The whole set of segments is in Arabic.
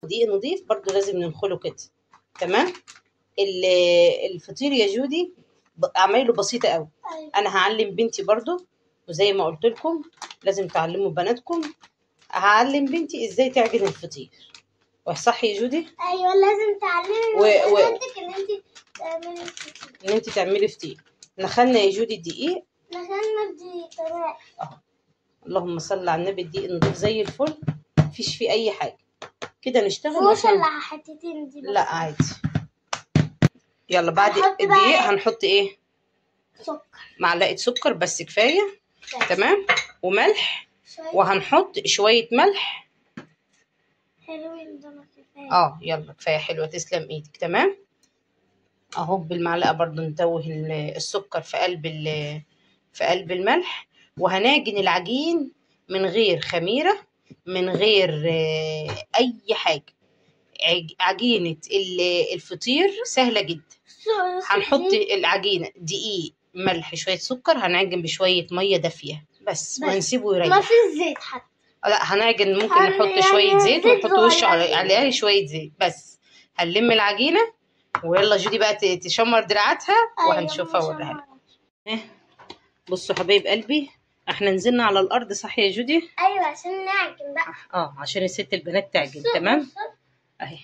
دقيق نضيف برضو لازم ننخله كده. تمام. الفطير يا جودي اعمله بسيطه قوي. انا هعلم بنتي برضو، وزي ما قلت لكم لازم تعلموا بناتكم. هعلم بنتي ازاي تعجن الفطير. صح يا جودي؟ ايوه لازم تعلمي بنتك ان انت تعملي فطير. نخلنا يا جودي الدقيق. نخلنا الدقيق تمام. اللهم صل على النبي. الدقيق نضيف زي الفل، مفيش فيه اي حاجه كده. نشتغل فوش ولا حتتين دي؟ لا عادي. يلا بعد الدقيق هنحط ايه؟ سكر. معلقه سكر بس كفايه. تمام. وملح. وهنحط شويه ملح حلوين ده كفايه. يلا كفايه. حلوه تسلم ايدك. تمام. اهو بالمعلقه برضو نتوه السكر في قلب الملح. وهنعجن العجين من غير خميره، من غير اي حاجه. عجينه الفطير سهله جدا. هنحط العجينه دقيق ملح شويه سكر، هنعجن بشويه ميه دافيه بس وهنسيبه يريح. ما في زيت حتى. لا هنعجن. ممكن نحط شويه زيت ونحط وش عليها شويه زيت بس. هنلم العجينه ويلا جودي بقى تشمر دراعاتها وهنشوفها وراها. بصوا حبايب قلبي، احنا نزلنا على الارض صح يا جودي؟ ايوه عشان نعجن بقى. عشان الست البنات تعجن. تمام. اهي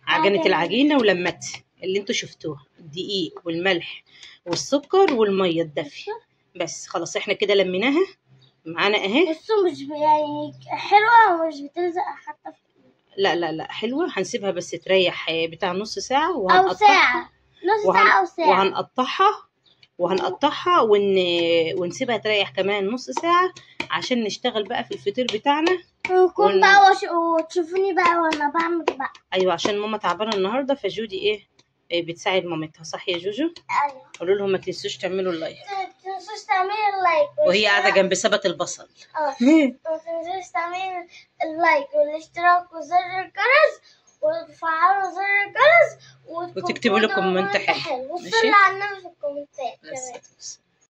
عجنت العجينه ولمت اللي انتوا شفتوها، الدقيق والملح والسكر والميه الدافيه بس. خلاص احنا كده لميناها معانا اهي. بصوا مش يعني حلوه ومش بتلزق حتى في. لا حلوه. هنسيبها بس تريح بتاع نص ساعه او ساعه. نص ساعه او ساعه. وهنقطعها ونسيبها تريح كمان نص ساعه عشان نشتغل بقى في الفطير بتاعنا. بقى وتشوفوني بقى وانا بعمل بقى. ايوه عشان ماما تعبانه النهارده فجودي بتساعد مامتها. صح يا جوجو؟ ايوه. قولوا لهم ما تنسوش تعملوا اللايك. ما تنسوش تعملوا اللايك. وهي قاعده جنب سبت البصل. ما تنسوش تعملوا اللايك والاشتراك وزر الجرس وتفعلوا زر الجرس وتكتبوا لي كومنت حلو. وصلوا على النبي في الكومنتات.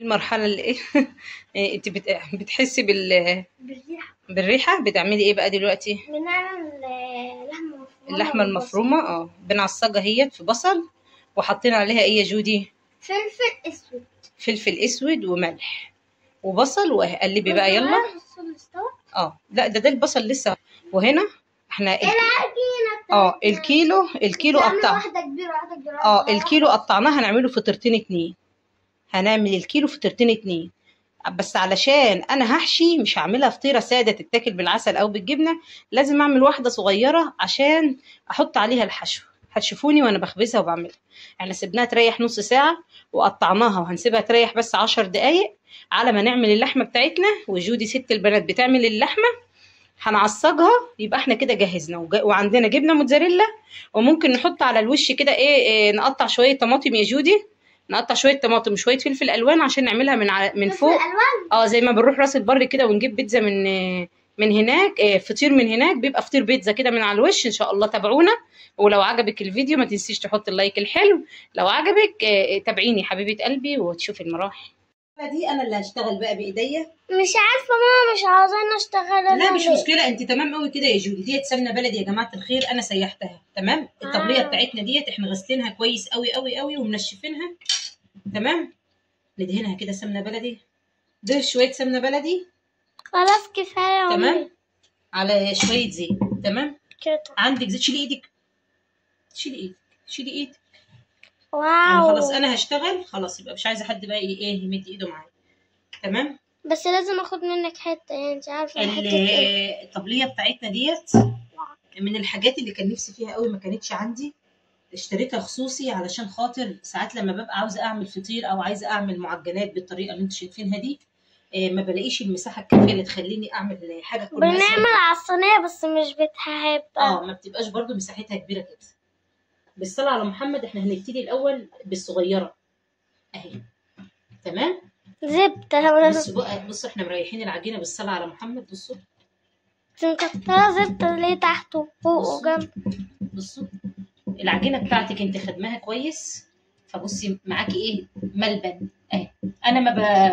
المرحله اللي انت بتحسي بالريحه. بتعملي ايه بقى دلوقتي؟ بنعمل اللحمه المفرومه. بنعصجها هي في بصل وحطينا عليها ايه يا جودي؟ فلفل اسود وملح وبصل. وقلبي بقى يلا. لا ده البصل لسه. وهنا احنا الكيلو قطع. واحده كبيره واحده كبيره. الكيلو قطعناه هنعمله فطيرتين 2. هنعمل الكيلو فطيرتين 2 بس. علشان انا هحشي مش هعملها فطيره ساده تتاكل بالعسل او بالجبنه، لازم اعمل واحده صغيره عشان احط عليها الحشو. هتشوفوني وانا بخبزها وبعملها. احنا سيبناها تريح نص ساعه وقطعناها وهنسيبها تريح بس 10 دقايق على ما نعمل اللحمه بتاعتنا. وجودي ست البنات بتعمل اللحمه. هنعصجها يبقى احنا كده جهزنا. وعندنا جبنه موتزاريلا وممكن نحط على الوش كده نقطع شويه طماطم يا جودي. نقطع شويه طماطم وشويه فلفل الوان عشان نعملها من فوق. زي ما بنروح راس البر كده ونجيب بيتزا من هناك. فطير من هناك بيبقى فطير بيتزا كده من على الوش. ان شاء الله تابعونا. ولو عجبك الفيديو ما تنسيش تحط اللايك الحلو. لو عجبك تابعيني حبيبه قلبي وتشوفي المراحل دي. انا اللي هشتغل بقى بايديا. مش عارفه ماما مش عاوزاني اشتغل. لا مش مشكله. انت تمام قوي كده يا جودي. ديت سمنه بلدي يا جماعه الخير. انا سيحتها. تمام. الطبليه بتاعتنا ديت احنا غسلينها كويس قوي قوي قوي ومنشفينها. تمام. ندهنها كده سمنه بلدي. ده شويه سمنه بلدي. خلاص كفايه. تمام. على شويه زيت. تمام كده. عندك زيت. شيلي ايدك. واو. خلاص انا هشتغل. خلاص يبقى مش عايزه حد بقى يمد ايده معايا. تمام. بس لازم اخد منك حته يعني انت عارفه الطبليه بتاعتنا ديت من الحاجات اللي كان نفسي فيها قوي ما كانتش عندي. اشتريتها خصوصي علشان خاطر ساعات لما ببقى عاوزه اعمل فطير او عايزه اعمل معجنات بالطريقه اللي انتوا شايفينها دي ما بلاقيش المساحه الكافيه اللي تخليني اعمل حاجه كلها. بنعمل على الصينيه بس مش بتحب. ما بتبقاش برضو مساحتها كبيره كده. بالصلاه على محمد. احنا هنبتدي الاول بالصغيره اهي. تمام. زبده. بصوا احنا مريحين العجينه بالصلاه على محمد. بصوا مكتره زبده ليه تحت وفوق وجنب. بصوا العجينه بتاعتك انت خدماها كويس. فبصي معاكي ملبن اهي. انا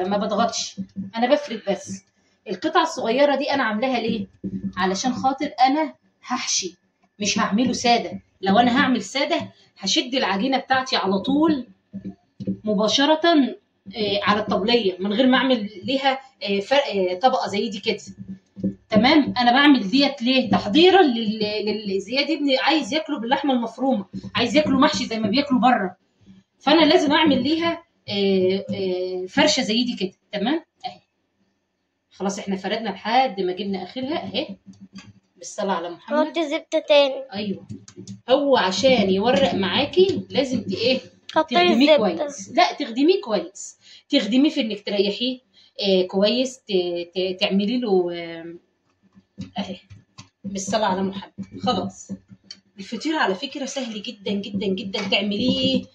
ما بضغطش. انا بفرد بس. القطعه الصغيره دي انا عاملاها ليه؟ علشان خاطر انا هحشي. مش هعمله ساده. لو انا هعمل ساده هشد العجينه بتاعتي على طول مباشره على الطبليه من غير ما اعمل ليها فرق طبقه زي دي كده. تمام. انا بعمل ديت ليه؟ تحضيرا للزياد ابني عايز ياكله باللحمه المفرومه، عايز ياكله محشي زي ما بياكلوا بره، فانا لازم اعمل ليها فرشه زي دي كده. تمام اهي. خلاص احنا فردنا لحد ما جبنا اخرها اهي. بالصلاه على محمد. حطي زبدة تاني. ايوه، هو عشان يورق معاكي لازم ايه؟ تخدميه كويس. لا تخدميه كويس، تخدميه في انك تريحيه كويس، تعملي له اهي. بالصلاه على محمد. خلاص الفطير على فكره سهل جدا جدا جدا، تعمليه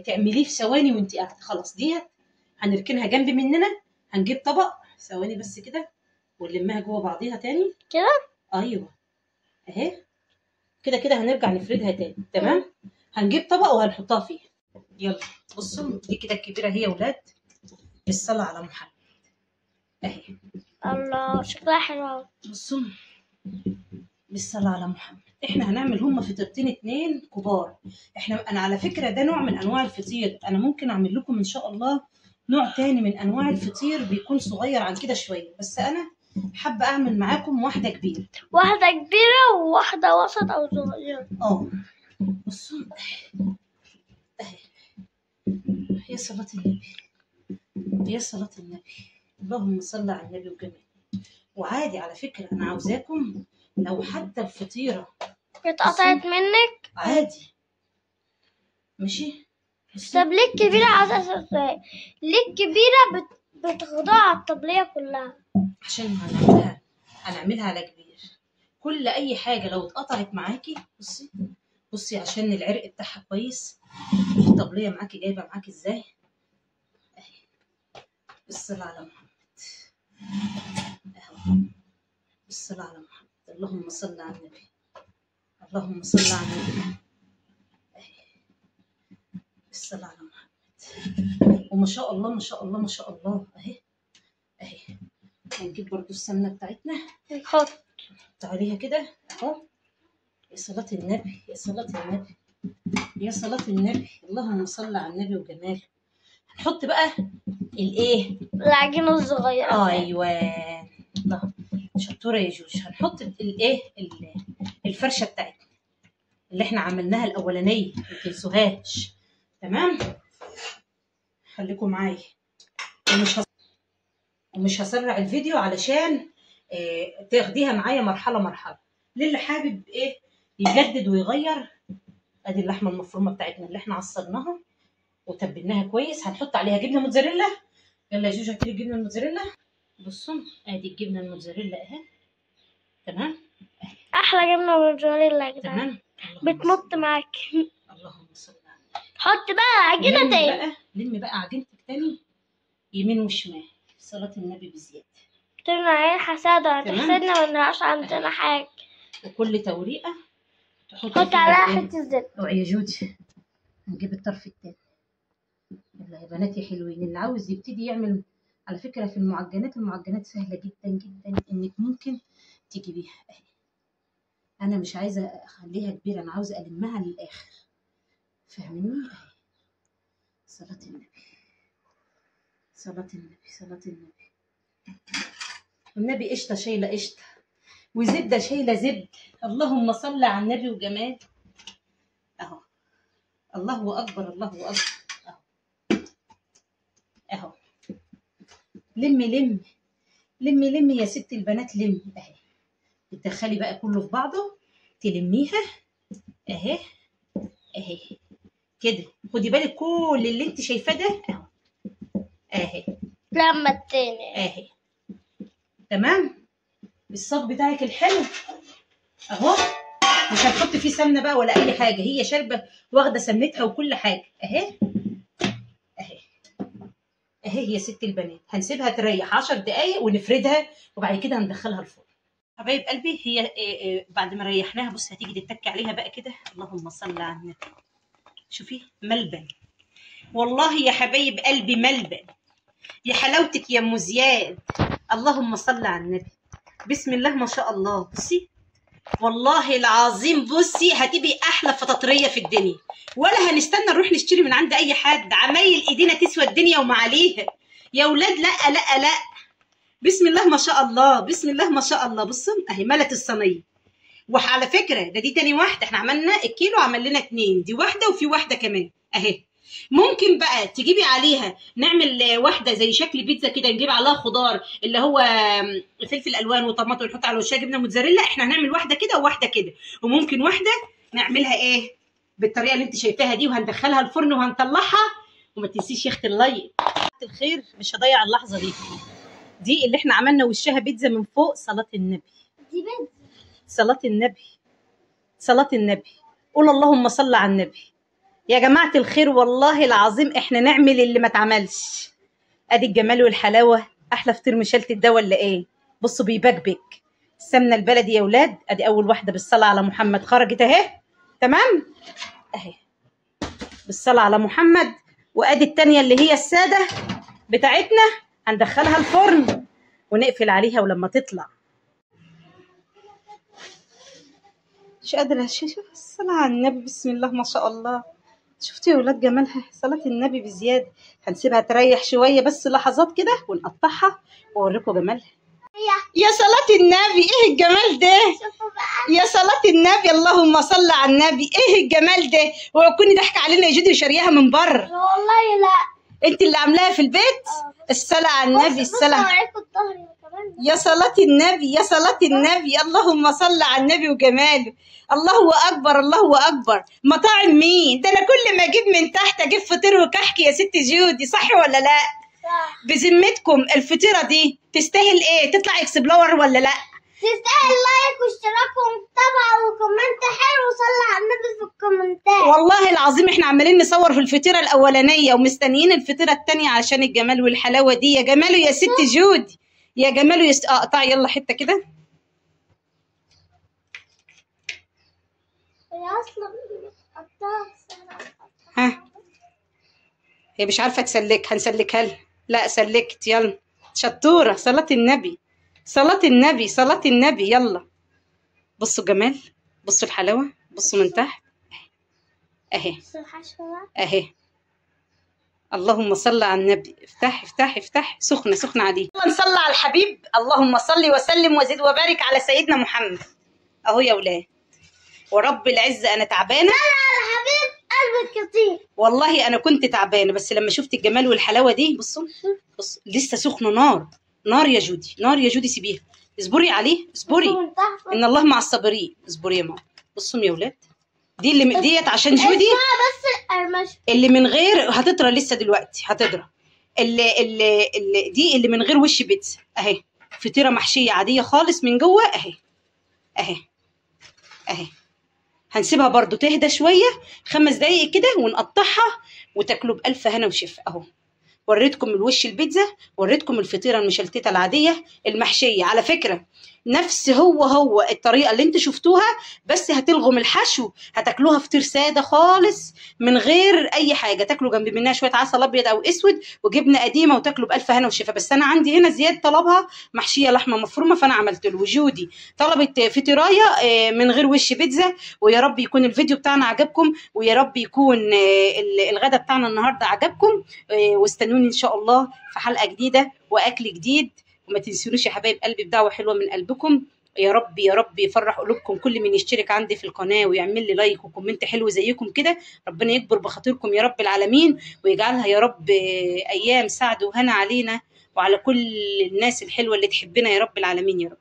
تعمليه في ثواني وانت قاعده. خلاص ديت هنركنها جنب مننا، هنجيب طبق ثواني بس كده ونلمها جوه بعضيها تاني كده. ايوه اهي كده كده هنرجع نفردها تاني. تمام. هنجيب طبق وهنحطها فيه. يلا بصوا دي كده الكبيره هي ولاد. بالصلاه على محمد اهي. الله شكلها حلو. بصوا بالصلاه على محمد. احنا هنعمل هما فطيرتين 2 كبار. انا على فكره ده نوع من انواع الفطير، انا ممكن اعمل لكم ان شاء الله نوع تاني من انواع الفطير بيكون صغير عن كده شويه، بس انا حابه اعمل معاكم واحده كبيره. واحدة كبيرة وواحدة وسط أو صغيرة. بصوا اهي. يا صلاة النبي، يا صلاة النبي، اللهم صل على النبي وجمال. وعادي على فكرة أنا عاوزاكم لو حتى الفطيرة اتقطعت منك عادي ماشي. طب ليه الكبيرة عايزة ازاي؟ ليه الكبيرة بتخضع على الطبلية كلها؟ عشان هنعملها على كبير. كل أي حاجة لو اتقطعت معاكي بصي عشان العرق بتاعها كويس. الطبلية معاكي جايبة معاكي ازاي اهي. بالصلاة على محمد اهو. بالصلاة على محمد. اللهم صل على النبي، اللهم صل على النبي اهي. بالصلاة على محمد. وما شاء الله ما شاء الله ما شاء الله اهي اهي. هنجيب برضو السمنة بتاعتنا نحط عليها كده اهو. يا صلاة النبي، يا صلاة النبي، يا صلاة النبي، اللهم صل على النبي وجماله. هنحط بقى الايه؟ العجينة الصغيرة. ايوه الله شطوره يا جوج. هنحط الايه؟ الفرشه بتاعتنا اللي احنا عملناها الاولانيه ما تنسوهاش. تمام. خليكم معايا ومش هسرع الفيديو علشان تاخديها معايا مرحله مرحله. للي حابب ايه يجدد ويغير، ادي اللحمه المفرومه بتاعتنا اللي احنا عصرناها وتبلناها كويس. هنحط عليها جبنه موتزاريلا. يلا يا جوج هاتي لي الجبنه الموتزاريلا. بصوا ادي الجبنه الموتزاريلا اهي. تمام. احلى جبنه موتزاريلا يا جدعان. تمام. بتمط معاك. اللهم صل على النبي. حط بقى عجينه تاني. لمي بقى عجينتك تاني يمين وشمال. صلاه النبي بزياده. ترنا عينها ساده هتحسدنا ما نلقاش عندنا حاجه. وكل توريقه حط عليها حته زبده. اوعي يا جودي. هنجيب الطرف التاني. يلا يا بناتي حلوين. اللي عاوز يبتدي يعمل على فكره في المعجنات سهله جدا جدا انك ممكن تجيبيها اهي. انا مش عايزه اخليها كبيره، انا عاوزه المها للاخر. فاهميني اهي. صلاه النبي، صلاه النبي، صلاه النبي. والنبي قشطه شايله قشطه وزبده شايله زبده. اللهم صل على النبي وجمال اهو. الله اكبر الله اكبر اهو اهو. لمي يا ست البنات لمي اهي. تدخلي بقى كله في بعضه تلميها اهي اهي كده. خدي بالك كل اللي انت شايفاه ده اهو اهي. لما التاني اهي. تمام. الصاج بتاعك الحلو اهو. مش هنحط فيه سمنه بقى ولا اي حاجه، هي شاربه واخده سمنتها وكل حاجه اهي اهي اهي. يا ست البنات هنسيبها تريح 10 دقايق ونفردها وبعد كده هندخلها الفرن. حبايب قلبي هي بعد ما ريحناها بص هتيجي تتكي عليها بقى كده. اللهم صل على النبي. شوفي ملبن والله يا حبايب قلبي ملبن. يا حلاوتك يا ام زياد. اللهم صل على النبي. بسم الله ما شاء الله. بصي والله العظيم بصي هتبقي احلى فطاطريه في الدنيا، ولا هنستنى نروح نشتري من عند اي حد. عمايل ايدينا تسوى الدنيا وما عليها يا ولاد. لا لا لا، بسم الله ما شاء الله، بسم الله ما شاء الله. بصوا اهي ملت الصينيه. وعلى فكره ده دي تاني واحده، احنا عملنا الكيلو عمل لنا 2، دي واحده وفي واحده كمان اهي. ممكن بقى تجيبي عليها نعمل واحده زي شكل بيتزا كده، نجيب عليها خضار اللي هو فلفل الوان وطماطم ونحط على وشها جبنه موتزاريلا. احنا هنعمل واحده كده وواحده كده، وممكن واحده نعملها ايه بالطريقه اللي انت شايفاها دي، وهندخلها الفرن وهنطلعها. وما تنسيش يا اختي اللايك. الخير مش هضيع اللحظه دي اللي احنا عملنا وشها بيتزا من فوق. صلاه النبي، دي بيتزا. صلاه النبي، صلاه النبي. قول اللهم صل على النبي. يا جماعة الخير والله العظيم احنا نعمل اللي ما اتعملش. ادي الجمال والحلاوة. احلى فطير مشلتت ده ولا ايه؟ بصوا بيبكبك. السمنة البلدي يا ولاد. ادي اول واحدة بالصلاة على محمد خرجت اهي، تمام اهي بالصلاة على محمد. وادي التانية اللي هي السادة بتاعتنا هندخلها الفرن ونقفل عليها. ولما تطلع مش قادرة شوف الصلاة على النبي، بسم الله ما شاء الله. شفتوا يا ولاد جمالها؟ صلاة النبي بزيادة. هنسيبها تريح شوية بس لحظات كده ونقطعها واوريكم جمالها. يا صلاة النبي ايه الجمال ده؟ يا صلاة النبي اللهم صل على النبي. ايه الجمال ده؟ وكوني ضحك علينا يا جدي شارياها من بره؟ والله لا، انت اللي عاملاها في البيت؟ الصلاة على النبي، الصلاة. يا صلاة النبي، يا صلاة النبي، اللهم صل على النبي وجماله. الله اكبر، الله اكبر. مطاعم مين ده؟ انا كل ما اجيب من تحت اجيب فطير وكحكي يا ست جودي، صح ولا لا؟ صح. بذمتكم الفطيره دي تستاهل ايه؟ تطلع اكسبلور ولا لا؟ تستاهل لايك واشتراك ومتابعة وكومنت حلو وصلي على النبي في الكومنتات. والله العظيم احنا عمالين نصور في الفطيره الاولانيه ومستنيين الفطيره الثانيه عشان الجمال والحلاوه دي. يا جماله يا ست جودي، يا جماله يا اقطعي يلا حته كده. هي اصلا قطعت. ها هي مش عارفه تسلك، هنسلكها لها. لا سلكت، يلا شطوره. صلاه النبي، صلاه النبي، صلاه النبي. يلا بصوا جمال، بصوا الحلاوه، بصوا من تحت اهي اهي. اللهم صل على النبي. افتحي افتحي افتحي، سخنه سخنه عليه. يلا نصلي على الحبيب. اللهم صل وسلم وزد وبارك على سيدنا محمد. اهو يا ولاد ورب العزه انا تعبانه. على حبيب قلبك كتير. والله انا كنت تعبانه بس لما شفت الجمال والحلاوه دي. بصوا بصوا لسه سخنه. نار نار يا جودي، نار يا جودي. سيبيها، اصبري عليه، اصبري. ان الله مع الصابرين. اصبري يا ماما. بصوا يا ولاد دي اللي ديت عشان جودي. بس القرمشه اللي من غير هتطرى لسه دلوقتي هتطرى. اللي دي اللي من غير وش بيتزا اهي. فطيره محشيه عاديه خالص من جوه اهي اهي اهي. هنسيبها برضو تهدى شويه 5 دقايق كده ونقطعها وتاكلوا بألف هنا وشفا. اهو وريتكم الوش البيتزا، وريتكم الفطيره المشلتته العاديه المحشيه. على فكره نفس هو الطريقه اللي انتوا شفتوها، بس هتلغم الحشو. هتاكلوها فطير ساده خالص من غير اي حاجه. تاكلوا جنب منها شويه عسل ابيض او اسود وجبنه قديمه وتاكلوا بألف هنا وشفا. بس انا عندي هنا زياد طلبها محشيه لحمه مفرومه فانا عملت له. وجودي طلبت فطيرايه من غير وش بيتزا. ويا رب يكون الفيديو بتاعنا عجبكم، ويا رب يكون الغدا بتاعنا النهارده عجبكم. واستنوني ان شاء الله في حلقه جديده واكل جديد. وما تنسونوش يا حبايب قلبي بدعوه حلوه من قلبكم. يا رب يا رب يفرح قلوبكم كل من يشترك عندي في القناه ويعمل لي لايك وكومنت حلو زيكم كده. ربنا يكبر بخاطركم يا رب العالمين، ويجعلها يا رب ايام سعد وهنا علينا وعلى كل الناس الحلوه اللي تحبنا يا رب العالمين يا رب.